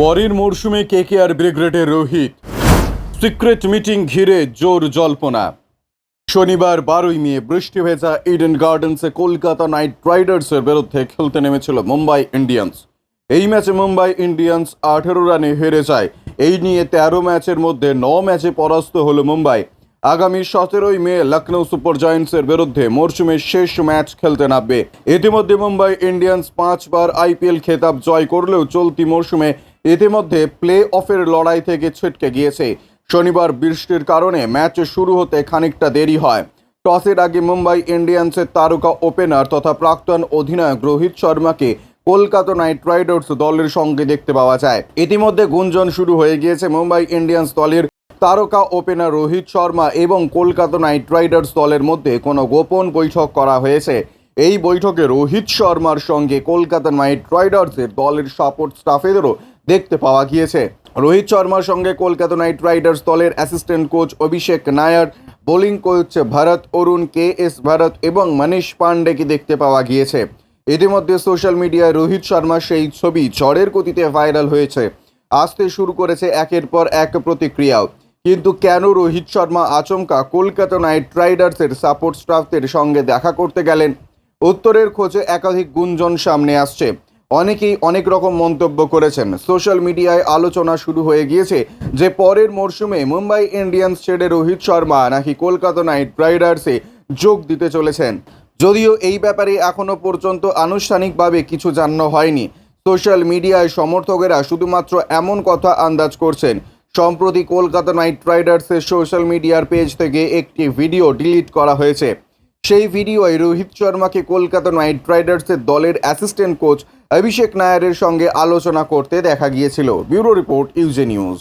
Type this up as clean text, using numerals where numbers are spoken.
পরের মরশুমে কেকেআর ব্রিগেডের রোহিত সিক্রেট মিটিং ঘিরে জোর জল্পনা। শনিবার 12ই মে বৃষ্টি ভেজা ইডেন গার্ডেন্সে কলকাতা নাইট রাইডার্সের বিরুদ্ধে খেলতে নেমেছিল মুম্বাই ইন্ডিয়ান্স। এই ম্যাচে মুম্বাই ইন্ডিয়ান্স 18 রানে হেরে যায়। এই নিয়ে 13 ম্যাচের মধ্যে 9 ম্যাচে পরাস্ত হল মুম্বাই। আগামী 17ই মে লখনৌ সুপার জায়ান্টসের বিরুদ্ধে মরশুমের শেষ ম্যাচ খেলতে নামবে। ইতিমধ্যে মুম্বাই ইন্ডিয়ান্স 5 বার আইপিএল খেতাব জয় করলেও চলতি মরশুমে ইতিমধ্যে প্লে অফের লড়াই থেকে ছিটকে গিয়েছে। শনিবার বৃষ্টির কারণে ম্যাচ শুরু হতে খানিকটা দেরি হয়। টসের আগে মুম্বাই ইন্ডিয়ান্সের তারকা ওপেনার তথা প্রাক্তন অধিনায়ক রোহিত শর্মাকে কলকাতা নাইট রাইডার্স দলের সঙ্গে দেখতে পাওয়া যায়। ইতিমধ্যে গুঞ্জন শুরু হয়ে গিয়েছে মুম্বাই ইন্ডিয়ান্স দলের তারকা ওপেনার রোহিত শর্মা এবং কলকাতা নাইট রাইডার্স দলের মধ্যে কোনো গোপন বৈঠক করা হয়েছে। এই বৈঠকে রোহিত শর্মার সঙ্গে কলকাতা নাইট রাইডার্সের দলের সাপোর্ট স্টাফেদেরও দেখতে পাওয়া গিয়েছে। রোহিত শর্মার সঙ্গে কলকাতা নাইট রাইডার্স দলের অ্যাসিস্ট্যান্ট কোচ অভিষেক নায়ার, বোলিং কোচ ভরত অরুণ, KS ভরত এবং মনীষ পান্ডেকে দেখতে পাওয়া গিয়েছে। ইতিমধ্যে সোশ্যাল মিডিয়ায় রোহিত শর্মার সেই ছবি ঝড়ের গতিতে ভাইরাল হয়েছে। আসতে শুরু করেছে একের পর এক প্রতিক্রিয়াও। কিন্তু কেন রোহিত শর্মা আচমকা কলকাতা নাইট রাইডার্সের সাপোর্ট স্টাফদের সঙ্গে দেখা করতে গেলেন? উত্তরের খোঁজে একাধিক গুঞ্জন সামনে আসছে। অনেকেই অনেক রকম মন্তব্য করেছেন। সোশ্যাল মিডিয়ায় আলোচনা শুরু হয়ে গিয়েছে যে পরের মরশুমে মুম্বাই ইন্ডিয়ান্স ছেড়ে রোহিত শর্মা নাকি কলকাতা নাইট রাইডার্সে যোগ দিতে চলেছেন। যদিও এই ব্যাপারে এখনও পর্যন্ত আনুষ্ঠানিকভাবে কিছু জানানো হয়নি। সোশ্যাল মিডিয়ায় সমর্থকেরা শুধুমাত্র এমন কথা আন্দাজ করছেন। সম্প্রতি কলকাতা নাইট রাইডার্সের সোশ্যাল মিডিয়ার পেজ থেকে একটি ভিডিও ডিলিট করা হয়েছে। সেই ভিডিওয় রোহিত শর্মাকে কলকাতা নাইট রাইডার্সের দলের অ্যাসিস্ট্যান্ট কোচ অভিষেক নায়ারের সঙ্গে আলোচনা করতে দেখা গিয়েছিল। ব্যুরো রিপোর্ট, ইউজে নিউজ।